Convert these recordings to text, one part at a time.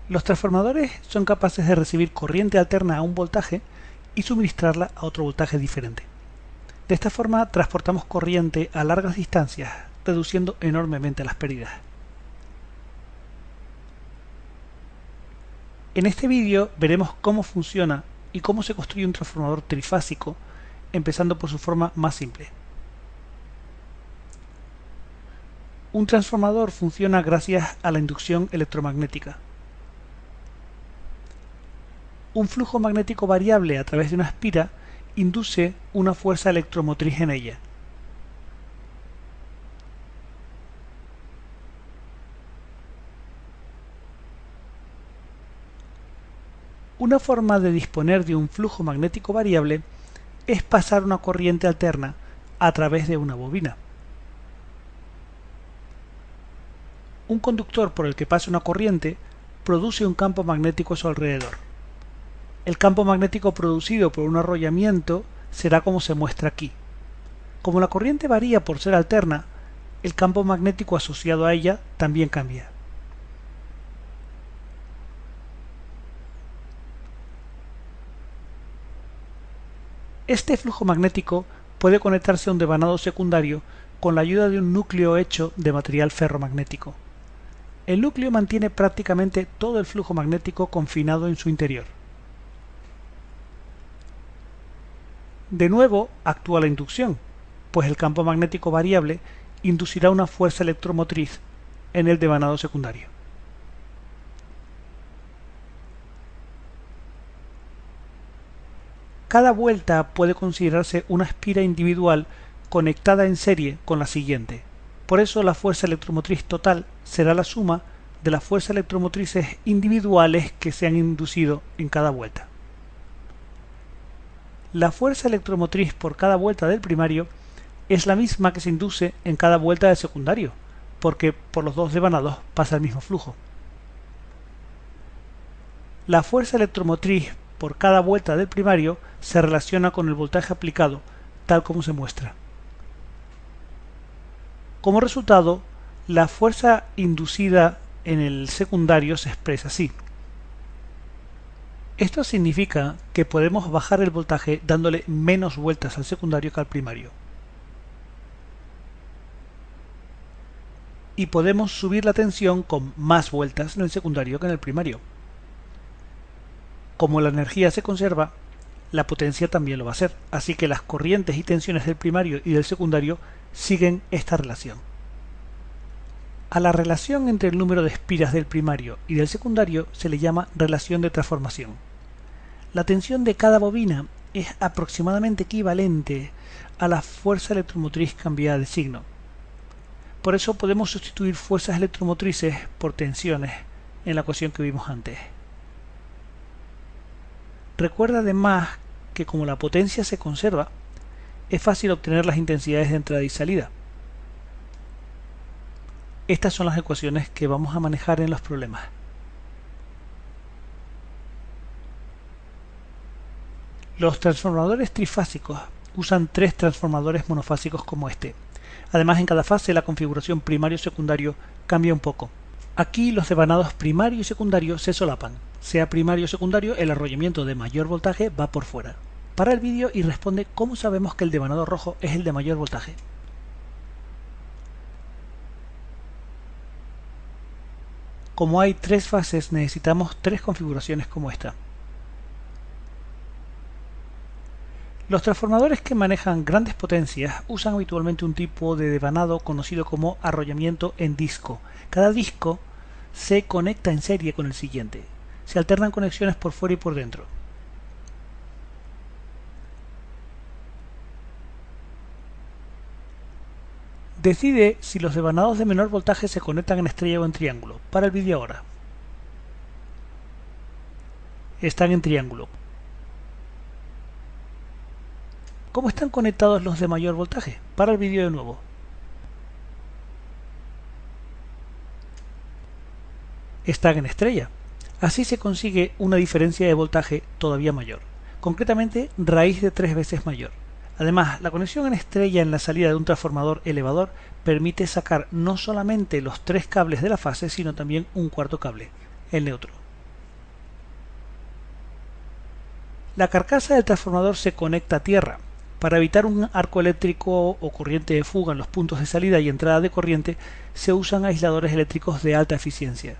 Los transformadores son capaces de recibir corriente alterna a un voltaje y suministrarla a otro voltaje diferente. De esta forma transportamos corriente a largas distancias, reduciendo enormemente las pérdidas. En este vídeo veremos cómo funciona y cómo se construye un transformador trifásico, empezando por su forma más simple. Un transformador funciona gracias a la inducción electromagnética. Un flujo magnético variable a través de una espira induce una fuerza electromotriz en ella. Una forma de disponer de un flujo magnético variable es pasar una corriente alterna a través de una bobina. Un conductor por el que pase una corriente produce un campo magnético a su alrededor. El campo magnético producido por un arrollamiento será como se muestra aquí. Como la corriente varía por ser alterna, el campo magnético asociado a ella también cambia. Este flujo magnético puede conectarse a un devanado secundario con la ayuda de un núcleo hecho de material ferromagnético. El núcleo mantiene prácticamente todo el flujo magnético confinado en su interior. De nuevo actúa la inducción, pues el campo magnético variable inducirá una fuerza electromotriz en el devanado secundario. Cada vuelta puede considerarse una espira individual conectada en serie con la siguiente. Por eso la fuerza electromotriz total será la suma de las fuerzas electromotrices individuales que se han inducido en cada vuelta. La fuerza electromotriz por cada vuelta del primario es la misma que se induce en cada vuelta del secundario, porque por los dos devanados pasa el mismo flujo. La fuerza electromotriz por cada vuelta del primario se relaciona con el voltaje aplicado, tal como se muestra. Como resultado, la fuerza inducida en el secundario se expresa así. Esto significa que podemos bajar el voltaje dándole menos vueltas al secundario que al primario. Y podemos subir la tensión con más vueltas en el secundario que en el primario. Como la energía se conserva, la potencia también lo va a hacer, así que las corrientes y tensiones del primario y del secundario siguen esta relación. A la relación entre el número de espiras del primario y del secundario se le llama relación de transformación. La tensión de cada bobina es aproximadamente equivalente a la fuerza electromotriz cambiada de signo. Por eso podemos sustituir fuerzas electromotrices por tensiones en la ecuación que vimos antes. Recuerda además que como la potencia se conserva, es fácil obtener las intensidades de entrada y salida. Estas son las ecuaciones que vamos a manejar en los problemas. Los transformadores trifásicos usan tres transformadores monofásicos como este. Además, en cada fase la configuración primario-secundario cambia un poco. Aquí los devanados primario y secundario se solapan. Sea primario o secundario, el arrollamiento de mayor voltaje va por fuera. Para el vídeo y responde cómo sabemos que el devanado rojo es el de mayor voltaje. Como hay tres fases, necesitamos tres configuraciones como esta. Los transformadores que manejan grandes potencias usan habitualmente un tipo de devanado conocido como arrollamiento en disco. Cada disco se conecta en serie con el siguiente. Se alternan conexiones por fuera y por dentro. Decide si los devanados de menor voltaje se conectan en estrella o en triángulo. Para el vídeo ahora. Están en triángulo. ¿Cómo están conectados los de mayor voltaje? Para el vídeo de nuevo. Están en estrella. Así se consigue una diferencia de voltaje todavía mayor, concretamente raíz de 3 veces mayor. Además, la conexión en estrella en la salida de un transformador elevador permite sacar no solamente los 3 cables de la fase, sino también un cuarto cable, el neutro. La carcasa del transformador se conecta a tierra. Para evitar un arco eléctrico o corriente de fuga en los puntos de salida y entrada de corriente, se usan aisladores eléctricos de alta eficiencia.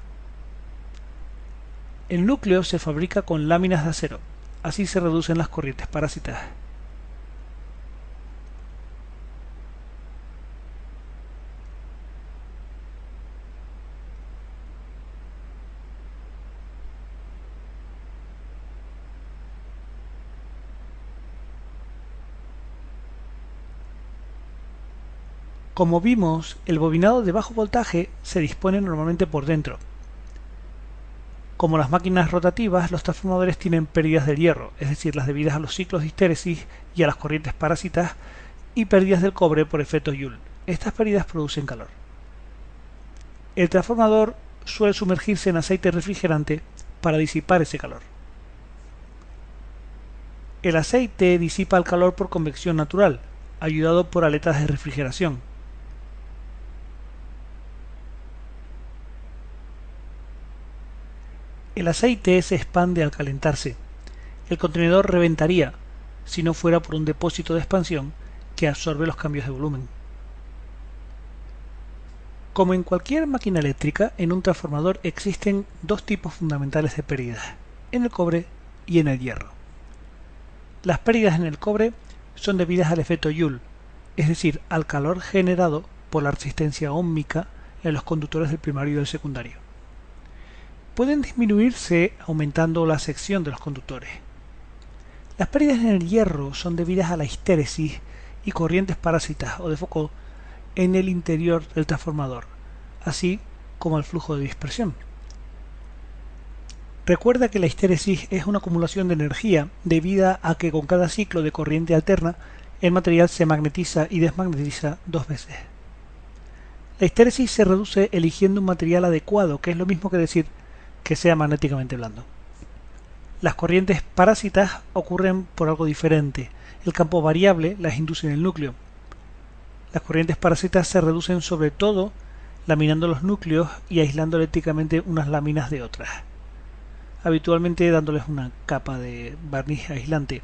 El núcleo se fabrica con láminas de acero. Así se reducen las corrientes parásitas. Como vimos, el bobinado de bajo voltaje se dispone normalmente por dentro. Como las máquinas rotativas, los transformadores tienen pérdidas del hierro, es decir, las debidas a los ciclos de histéresis y a las corrientes parásitas, y pérdidas del cobre por efecto Joule. Estas pérdidas producen calor. El transformador suele sumergirse en aceite refrigerante para disipar ese calor. El aceite disipa el calor por convección natural, ayudado por aletas de refrigeración. El aceite se expande al calentarse. El contenedor reventaría si no fuera por un depósito de expansión que absorbe los cambios de volumen. Como en cualquier máquina eléctrica, en un transformador existen dos tipos fundamentales de pérdidas, en el cobre y en el hierro. Las pérdidas en el cobre son debidas al efecto Joule, es decir, al calor generado por la resistencia óhmica en los conductores del primario y del secundario. Pueden disminuirse aumentando la sección de los conductores. Las pérdidas en el hierro son debidas a la histéresis y corrientes parásitas o de foco en el interior del transformador, así como al flujo de dispersión. Recuerda que la histéresis es una acumulación de energía debida a que con cada ciclo de corriente alterna el material se magnetiza y desmagnetiza dos veces. La histéresis se reduce eligiendo un material adecuado, que es lo mismo que decir que sea magnéticamente blando. Las corrientes parásitas ocurren por algo diferente. El campo variable las induce en el núcleo. Las corrientes parásitas se reducen sobre todo laminando los núcleos y aislando eléctricamente unas láminas de otras, habitualmente dándoles una capa de barniz aislante.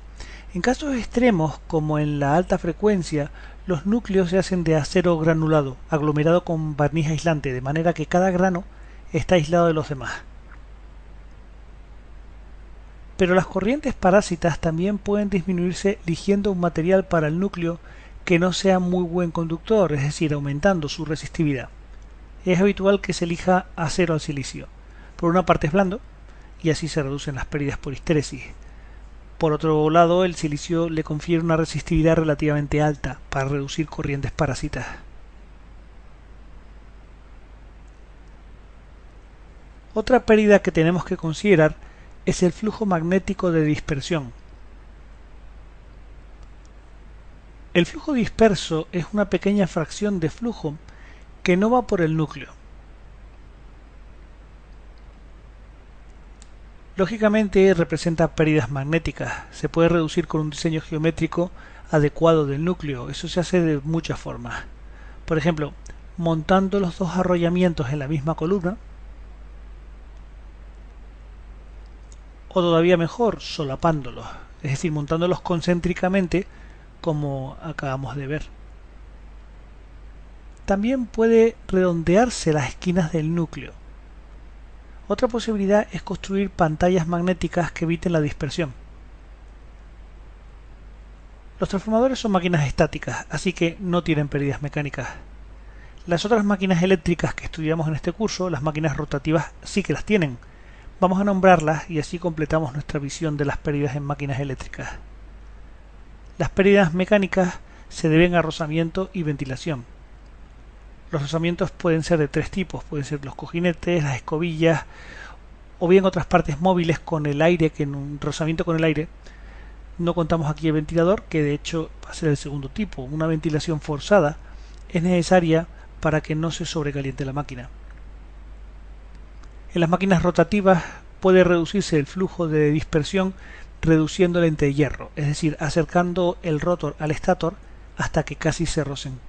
En casos extremos, como en la alta frecuencia, los núcleos se hacen de acero granulado, aglomerado con barniz aislante, de manera que cada grano está aislado de los demás. Pero las corrientes parásitas también pueden disminuirse eligiendo un material para el núcleo que no sea muy buen conductor, es decir, aumentando su resistividad. Es habitual que se elija acero al silicio. Por una parte es blando, y así se reducen las pérdidas por histéresis. Por otro lado, el silicio le confiere una resistividad relativamente alta para reducir corrientes parásitas. Otra pérdida que tenemos que considerar es el flujo magnético de dispersión. El flujo disperso es una pequeña fracción de flujo que no va por el núcleo. Lógicamente representa pérdidas magnéticas. Se puede reducir con un diseño geométrico adecuado del núcleo. Eso se hace de muchas formas. Por ejemplo, montando los dos arrollamientos en la misma columna, o todavía mejor, solapándolos, es decir, montándolos concéntricamente como acabamos de ver. También puede redondearse las esquinas del núcleo. Otra posibilidad es construir pantallas magnéticas que eviten la dispersión. Los transformadores son máquinas estáticas, así que no tienen pérdidas mecánicas. Las otras máquinas eléctricas que estudiamos en este curso, las máquinas rotativas, sí que las tienen. Vamos a nombrarlas y así completamos nuestra visión de las pérdidas en máquinas eléctricas. Las pérdidas mecánicas se deben a rozamiento y ventilación. Los rozamientos pueden ser de tres tipos, pueden ser los cojinetes, las escobillas o bien otras partes móviles con el aire, que en un rozamiento con el aire no contamos aquí el ventilador, que de hecho va a ser el segundo tipo. Una ventilación forzada es necesaria para que no se sobrecaliente la máquina. En las máquinas rotativas puede reducirse el flujo de dispersión reduciendo el entrehierro, es decir, acercando el rotor al estator hasta que casi se rocen.